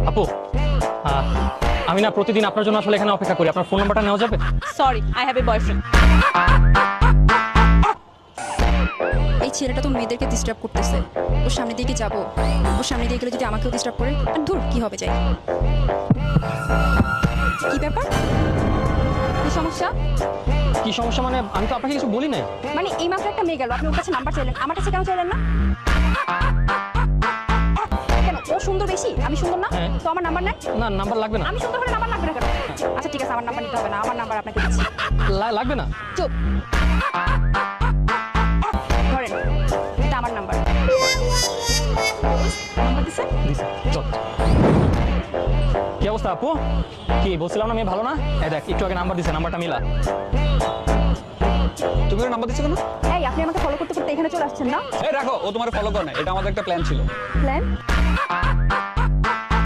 আপু, আমি না প্রতিদিন আপনার জন্য আসলে এখানে অপেক্ষা করি। আপনার ফোন নাম্বারটা নেওয়া যাবে? Sorry, I have a boyfriend. এই ছেলেটা তো মেয়েদেরকে ডিস্টার্ব করতেছে। ওর সামনে দিয়ে কি যাবো? ওর সামনে দিয়ে গেলে যদি আমাকেও ডিস্টার্ব করে, আর ধুর কি হবে, যাই। কি ব্যাপার? কি সমস্যা? কি সমস্যা মানে? আমি তো আপনাকে কিছু বলি নাই। মানে এই মাত্র একটা মেয়ে গেল, আপনি ওর কাছে নাম্বার চাইলেন, আমার কাছে কেন চাইলেন না? কেন, ও সুন্দর বেশি, আমি সুন্দর না? হ্যাঁ। তো আমার নাম্বার নাই? না, নাম্বার লাগবে না। আমি সুন্দর হলে নাম্বার লাগবে না কেন? আচ্ছা ঠিক আছে, আমার নাম্বার নিতে হবে না, আমার নাম্বার আপনাকে দিচ্ছি। লাগবে না। চুপ। ধরেন, এটা আমার নাম্বার। নাম্বার দিছে? দিছি। চল। কি অবস্থা আপু? কি বলছিলাম না মেয়ে ভালো না? এই দেখ, একটু আগে নাম্বার দিছে, নাম্বারটা মিলা। তুমি ওর নাম্বার দিচ্ছ কেন? এই আপনি আমাকে ফলো করতে করতে এখানে চলে আসছেন না? এই রাখো, ও তোমার ফলো করে না, এটা আমাদের একটা প্ল্যান ছিল। প্ল্যান?